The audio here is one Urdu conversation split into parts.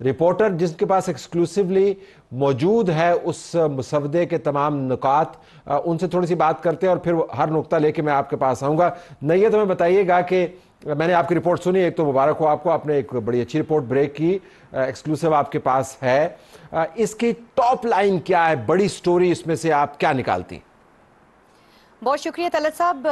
رپورٹر جس کے پاس ایکسکلوسیولی موجود ہے اس مسودے کے تمام نکات، ان سے تھوڑی سی بات کرتے ہیں اور پھر ہر نقطہ لے کے میں آپ کے پاس آؤں گا۔ نیت ہمیں بتائیے گا کہ میں نے آپ کی رپورٹ سنی، ایک تو مبارک ہو آپ کو، آپ نے ایک بڑی اچھی رپورٹ بریک کی، ایکسکلوسیو آپ کے پاس ہے، اس کی ٹاپ لائن کیا ہے، بڑی سٹوری اس میں سے آپ کیا نکالتی؟ بہت شکریہ طلعت صاحب۔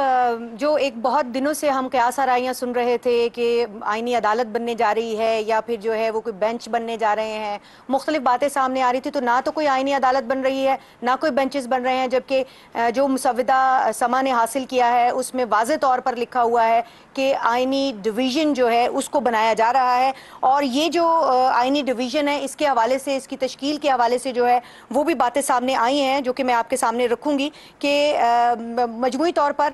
جو ایک بہت دنوں سے ہم قیاس آرائیاں سن رہے تھے کہ آئینی عدالت بننے جا رہی ہے یا پھر جو ہے وہ کوئی بینچ بننے جا رہے ہیں، مختلف باتیں سامنے آ رہی تھی، تو نہ تو کوئی آئینی عدالت بن رہی ہے نہ کوئی بینچز بن رہے ہیں، جبکہ جو مسودہ سما نے حاصل کیا ہے اس میں واضح طور پر لکھا ہوا ہے کہ آئینی ڈویژن جو ہے اس کو بنایا جا رہا ہے، اور یہ جو آئینی ڈویژن ہے اس کے حوالے سے، اس کی تشکیل کے حوالے سے جو ہے وہ بھی باتیں سامنے آئی ہیں، جو کہ میں آپ کے سامنے رکھوں گی کہ مجموعی طور پر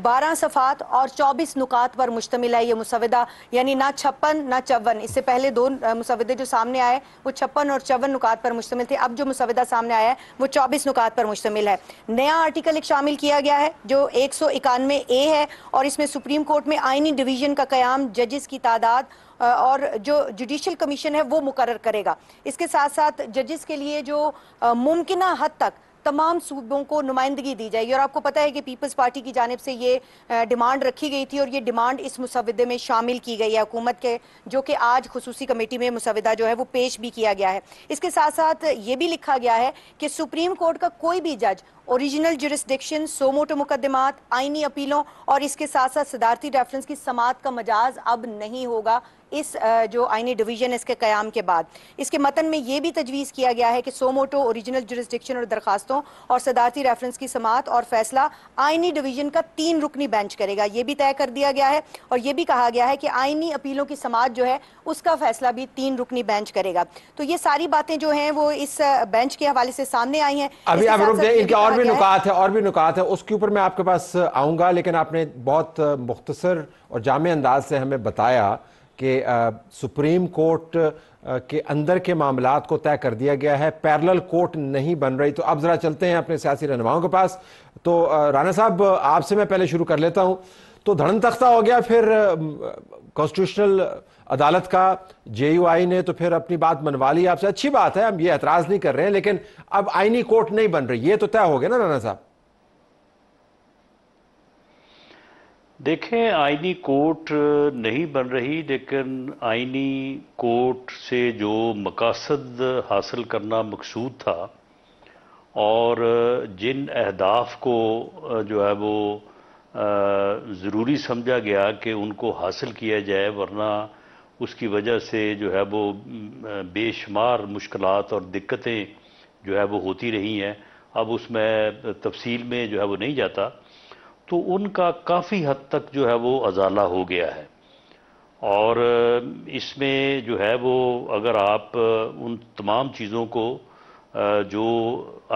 12 صفحات اور 24 نکات پر مشتمل ہے یہ مسودہ، یعنی نہ 56 نہ 54۔ اس سے پہلے دو مسودے جو سامنے آئے وہ 56 اور 54 نکات پر مشتمل تھے، اب جو مسودہ سامنے آیا ہے وہ 24 نکات پر مشتمل ہے۔ نیا آرٹیکل ایک شامل کیا گیا ہے جو 191A ہے، اور اس میں سپریم کورٹ میں آئینی ڈویژن کا قیام، ججز کی تعداد اور جو جوڈیشل کمیشن ہے وہ مقرر کرے گا۔ اس کے ساتھ ساتھ ججز کے لیے جو ممکنہ حد تک تمام صوبوں کو نمائندگی دی جائے گی، اور آپ کو پتہ ہے کہ پیپلز پارٹی کی جانب سے یہ ڈیمانڈ رکھی گئی تھی، اور یہ ڈیمانڈ اس مسودے میں شامل کی گئی ہے حکومت کے، جو کہ آج خصوصی کمیٹی میں مسودہ جو ہے وہ پیش بھی کیا گیا ہے۔ اس کے ساتھ ساتھ یہ بھی لکھا گیا ہے کہ سپریم کورٹ کا کوئی بھی جج اوریجنل جورسڈکشن، سو موٹو مقدمات، آئینی اپیلوں اور اس کے ساتھ ساتھ صدارتی ریفرنس کی سماعت کا مجاز اب نہیں ہوگا اس جو آئینی ڈویژن اس کے قیام کے بعد۔ اس کے متن میں یہ بھی تجویز کیا گیا ہے کہ سو موٹو، اوریجنل جورسڈکشن اور درخواستوں اور صدارتی ریفرنس کی سماعت اور فیصلہ آئینی ڈویژن کا 3 رکنی بینچ کرے گا، یہ بھی طے کر دیا گیا ہے، اور یہ بھی کہا گیا ہے کہ آئینی اپیلوں کی سماعت جو ہے اس کا فیصلہ بھی 3 رکنی بینچ کرے گا۔ تو یہ ساری باتیں جو ہیں وہ اس بینچ کے حوالے سے سامنے آئی ہیں۔ ابھی آپ رک جائیں، ان کے اور بھی نکات ہیں اس کے اوپر میں آپ کے پاس آؤں گا، لیکن آپ نے بہت مختصر اور جامع انداز سے ہمیں بتایا کہ سپریم کورٹ کے اندر کے معاملات کو طے کر دیا گیا ہے، پیرلل کورٹ نہیں بن رہی۔ تو اب ذرا چلتے ہیں اپنے سیاسی رہنماؤں کے پاس۔ تو رانا صاحب آپ سے میں پہلے شروع کر لیتا ہوں، تو دھڑن تختہ ہو گیا پھر کانسٹیٹیوشنل عدالت کا، جے یو آئی نے تو پھر اپنی بات منوا لی آپ سے، اچھی بات ہے، ہم یہ اعتراض نہیں کر رہے ہیں، لیکن اب آئینی کورٹ نہیں بن رہی، یہ تو طے ہو گیا نا رانا صاحب؟ دیکھیں، آئینی کورٹ نہیں بن رہی، لیکن آئینی کورٹ سے جو مقاصد حاصل کرنا مقصود تھا اور جن اہداف کو جو ہے وہ ضروری سمجھا گیا کہ ان کو حاصل کیا جائے، ورنہ اس کی وجہ سے جو ہے وہ بے شمار مشکلات اور دقتیں جو ہے وہ ہوتی رہی ہیں، اب اس میں تفصیل میں جو ہے وہ نہیں جاتا، تو ان کا کافی حد تک جو ہے وہ ازالہ ہو گیا ہے۔ اور اس میں جو ہے وہ اگر آپ ان تمام چیزوں کو جو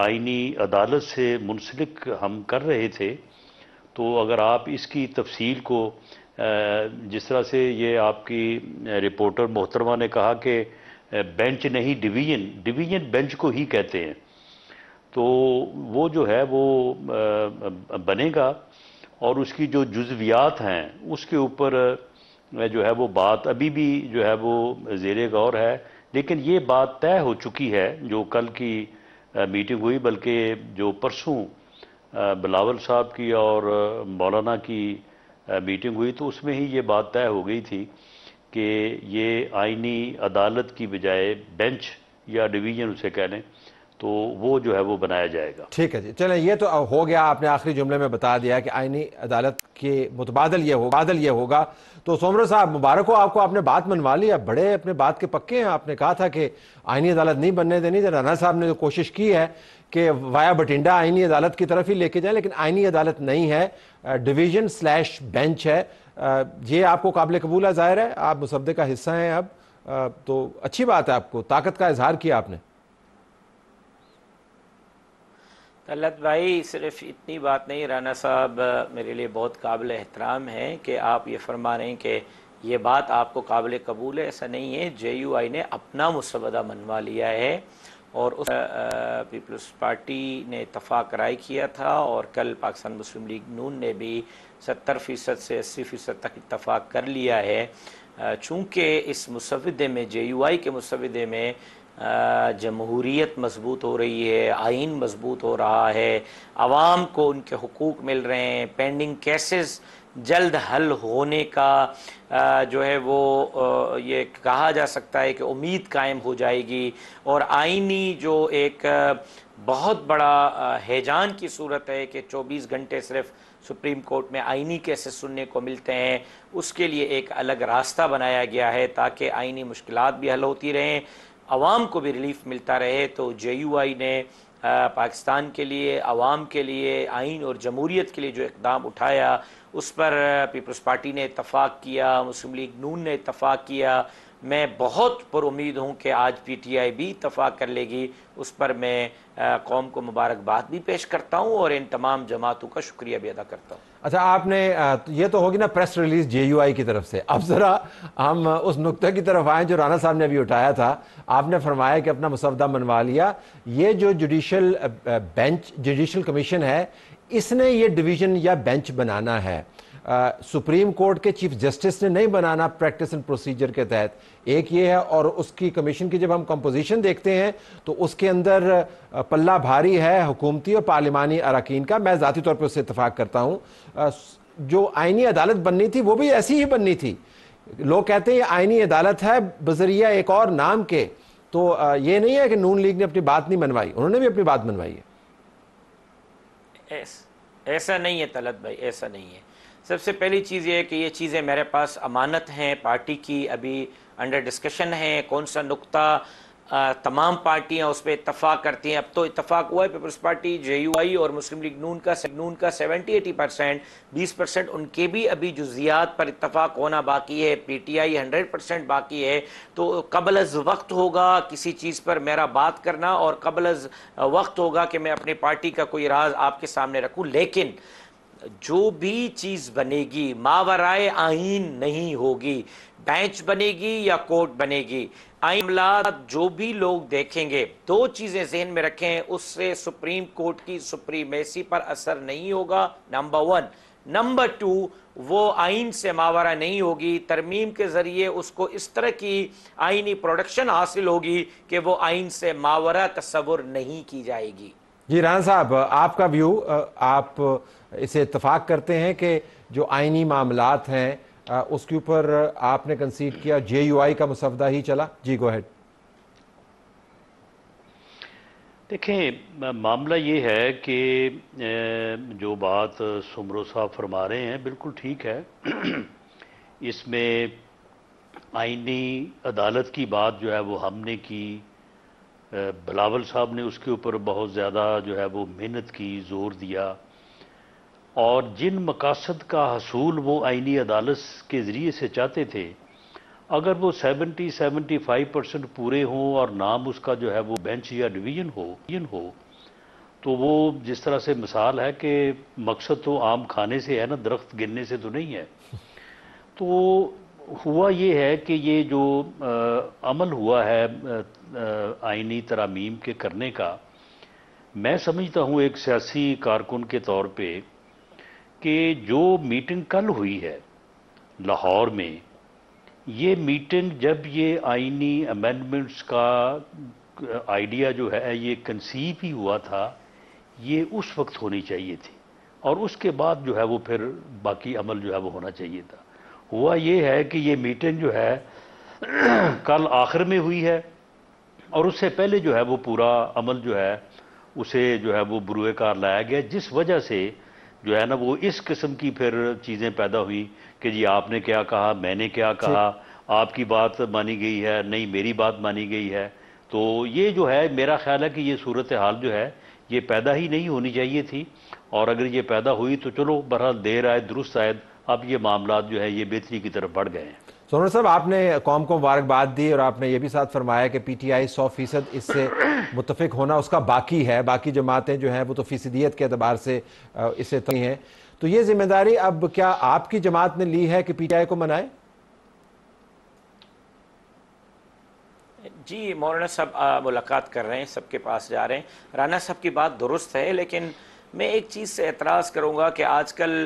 آئینی عدالت سے منسلک ہم کر رہے تھے، تو اگر آپ اس کی تفصیل کو جس طرح سے یہ آپ کی رپورٹر محترمہ نے کہا کہ بینچ نہیں ڈویژن بینچ کو ہی کہتے ہیں، تو وہ جو ہے وہ بنے گا، اور اس کی جو جزویات ہیں اس کے اوپر جو ہے وہ بات ابھی بھی جو ہے وہ زیر غور ہے، لیکن یہ بات طے ہو چکی ہے جو کل کی میٹنگ ہوئی، بلکہ جو پرسوں بلاول صاحب کی اور مولانا کی میٹنگ ہوئی تو اس میں ہی یہ بات طے ہو گئی تھی کہ یہ آئینی عدالت کی بجائے بینچ یا ڈویژن اسے کہہ لیں، تو وہ جو ہے وہ بنایا جائے گا۔ ٹھیک ہے جی، چلیں یہ تو ہو گیا، آپ نے آخری جملے میں بتا دیا کہ آئینی عدالت کے متبادل یہ ہوگا۔ تو سومرو صاحب مبارک ہو آپ کو، آپ نے بات منوا لی، آپ بڑے اپنے بات کے پکے ہیں، آپ نے کہا تھا کہ آئینی عدالت نہیں بننے دینی، رانا صاحب نے جو کوشش کی ہے کہ وایا بٹنڈا آئینی عدالت کی طرف ہی لے کے جائیں، لیکن آئینی عدالت نہیں ہے، ڈویژن / بینچ ہے۔ یہ آپ کو قابل قبول ہے، ظاہر ہے آپ مسودے کا حصہ ہیں اب، تو اچھی بات ہے، آپ کو طاقت کا اظہار کیا آپ نے۔ طلعت بھائی، صرف اتنی بات نہیں، رانا صاحب میرے لیے بہت قابل احترام ہے کہ آپ یہ فرما رہے ہیں کہ یہ بات آپ کو قابل قبول ہے، ایسا نہیں ہے، جے یو آئی نے اپنا مسودہ منوا لیا ہے، اور اس پیپلز پارٹی نے اتفاق رائے کیا تھا، اور کل پاکستان مسلم لیگ نون نے بھی 70% سے 80% تک اتفاق کر لیا ہے۔ چونکہ اس مسودے میں JUI کے مسودے میں جمہوریت مضبوط ہو رہی ہے، آئین مضبوط ہو رہا ہے، عوام کو ان کے حقوق مل رہے ہیں، پینڈنگ کیسز جلد حل ہونے کا جو ہے وہ یہ کہا جا سکتا ہے کہ امید قائم ہو جائے گی، اور آئینی جو ایک بہت بڑا ہیجان کی صورت ہے کہ 24 گھنٹے صرف سپریم کورٹ میں آئینی کیسز سننے کو ملتے ہیں، اس کے لیے ایک الگ راستہ بنایا گیا ہے تاکہ آئینی مشکلات بھی حل ہوتی رہیں، عوام کو بھی ریلیف ملتا رہے۔ تو JUI نے پاکستان کے لیے، عوام کے لیے، آئین اور جمہوریت کے لیے جو اقدام اٹھایا اس پر پیپلز پارٹی نے اتفاق کیا، مسلم لیگ نون نے اتفاق کیا۔ میں بہت پر امید ہوں کہ آج PTI بھی اتفاق کر لے گی، اس پر میں قوم کو مبارکباد بھی پیش کرتا ہوں اور ان تمام جماعتوں کا شکریہ بھی ادا کرتا ہوں۔ اچھا، آپ نے یہ تو ہوگی نا پریس ریلیز JUI کی طرف سے، اب ذرا ہم اس نقطے کی طرف آئیں جو رانا صاحب نے ابھی اٹھایا تھا۔ آپ نے فرمایا کہ اپنا مسودہ منوا لیا، یہ جو جوڈیشل کمیشن ہے، اس نے یہ ڈویژن یا بینچ بنانا ہے، سپریم کورٹ کے چیف جسٹس نے نہیں بنانا پریکٹس اینڈ پروسیجر کے تحت، ایک یہ ہے۔ اور اس کی کمیشن کی جب ہم کمپوزیشن دیکھتے ہیں تو اس کے اندر پلہ بھاری ہے حکومتی اور پارلیمانی اراکین کا، میں ذاتی طور پہ اس سے اتفاق کرتا ہوں۔ جو آئینی عدالت بننی تھی وہ بھی ایسی ہی بننی تھی، لوگ کہتے ہیں یہ آئینی عدالت ہے بذریعہ ایک اور نام کے، تو یہ نہیں ہے کہ نون لیگ نے اپنی بات نہیں منوائی، انہوں نے بھی اپنی بات منوائی ہے۔ ایسا نہیں ہے طلعت بھائی، ایسا نہیں ہے۔ سب سے پہلی چیز یہ ہے کہ یہ چیزیں میرے پاس امانت ہیں پارٹی کی، ابھی انڈر ڈسکشن ہے، کون سا نقطہ تمام پارٹیاں اس پہ اتفاق کرتی ہیں۔ اب تو اتفاق ہوا ہے پیپلز پارٹی، JUI اور مسلم لیگ نون کا 70-80%، 20% ان کے بھی ابھی جزیات پر اتفاق ہونا باقی ہے، PTI 100% باقی ہے۔ تو قبل از وقت ہوگا کسی چیز پر میرا بات کرنا، اور قبل از وقت ہوگا کہ میں اپنی پارٹی کا کوئی راز آپ کے سامنے رکھوں، لیکن جو بھی چیز بنے گی ماورائے آئین نہیں ہوگی، بینچ بنے گی یا کورٹ بنے گی، آئین معاملات جو بھی لوگ دیکھیں گے، دو چیزیں ذہن میں رکھیں، اس سے سپریم کورٹ کی سپریمیسی پر اثر نہیں ہوگا، نمبر 1۔ نمبر 2، وہ آئین سے ماورا نہیں ہوگی، ترمیم کے ذریعے اس کو اس طرح کی آئینی پروڈکشن حاصل ہوگی کہ وہ آئین سے ماورا تصور نہیں کی جائے گی۔ جی رانا صاحب، آپ کا ویو، آپ اسے اتفاق کرتے ہیں کہ جو آئینی معاملات ہیں اس کے اوپر آپ نے کنسیڈ کیا، JUI کا مسودہ ہی چلا؟ جی گو ہیڈ۔ دیکھیں، معاملہ یہ ہے کہ جو بات سمرو صاحب فرما رہے ہیں بالکل ٹھیک ہے۔ اس میں آئینی عدالت کی بات جو ہے وہ ہم نے کی، بلاول صاحب نے اس کے اوپر بہت زیادہ جو ہے وہ محنت کی، زور دیا، اور جن مقاصد کا حصول وہ آئینی عدالت کے ذریعے سے چاہتے تھے، اگر وہ 70-75% پورے ہوں اور نام اس کا جو ہے وہ بینچ یا ڈویژن ہو، تو وہ جس طرح سے مثال ہے کہ مقصد تو آم کھانے سے ہے نا، درخت گرنے سے تو نہیں ہے۔ تو ہوا یہ ہے کہ یہ جو عمل ہوا ہے آئینی ترامیم کے کرنے کا، میں سمجھتا ہوں ایک سیاسی کارکن کے طور پہ کہ جو میٹنگ کل ہوئی ہے لاہور میں، یہ میٹنگ جب یہ آئینی امینڈمنٹس کا آئیڈیا جو ہے یہ کنسیو ہی ہوا تھا، یہ اس وقت ہونی چاہیے تھی، اور اس کے بعد جو ہے وہ پھر باقی عمل جو ہے وہ ہونا چاہیے تھا۔ ہوا یہ ہے کہ یہ میٹنگ جو ہے کل آخر میں ہوئی ہے، اور اس سے پہلے جو ہے وہ پورا عمل جو ہے اسے جو ہے وہ بروئے کار لایا گیا، جس وجہ سے جو ہے نا وہ اس قسم کی پھر چیزیں پیدا ہوئی کہ جی آپ نے کیا کہا، میں نے کیا کہا، آپ کی بات مانی گئی ہے، نہیں میری بات مانی گئی ہے۔ تو یہ جو ہے میرا خیال ہے کہ یہ صورتحال جو ہے یہ پیدا ہی نہیں ہونی چاہیے تھی، اور اگر یہ پیدا ہوئی تو چلو بہرحال دیر آئے درست آئے، اب یہ معاملات جو ہے یہ بہتری کی طرف بڑھ گئے ہیں۔ سونر صاحب، آپ نے قوم کو مبارکباد دی، اور آپ نے یہ بھی ساتھ فرمایا کہ PTI 100% اس سے متفق ہونا اس کا باقی ہے، باقی جماعتیں جو ہیں وہ تو فیصدیت کے اعتبار سے اس سے تنگ ہیں، تو یہ ذمہ داری اب کیا آپ کی جماعت نے لی ہے کہ PTI کو منائے؟ جی مولانا صاحب ملاقات کر رہے ہیں، سب کے پاس جا رہے ہیں، رانا صاحب کی بات درست ہے، لیکن میں ایک چیز سے اعتراض کروں گا کہ آج کل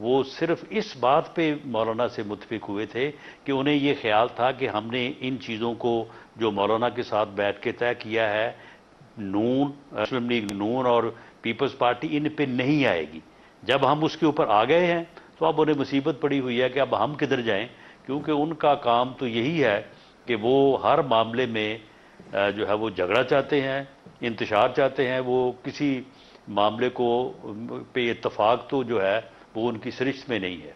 وہ صرف اس بات پہ مولانا سے متفق ہوئے تھے کہ انہیں یہ خیال تھا کہ ہم نے ان چیزوں کو جو مولانا کے ساتھ بیٹھ کے طے کیا ہے، مسلم لیگ نون اور پیپلز پارٹی ان پہ نہیں آئے گی۔ جب ہم اس کے اوپر آ گئے ہیں تو اب انہیں مصیبت پڑی ہوئی ہے کہ اب ہم کدھر جائیں، کیونکہ ان کا کام تو یہی ہے کہ وہ ہر معاملے میں جو ہے وہ جھگڑا چاہتے ہیں، انتشار چاہتے ہیں، وہ کسی معاملے کو پہ اتفاق تو جو ہے وہ ان کی سرشت میں نہیں ہے۔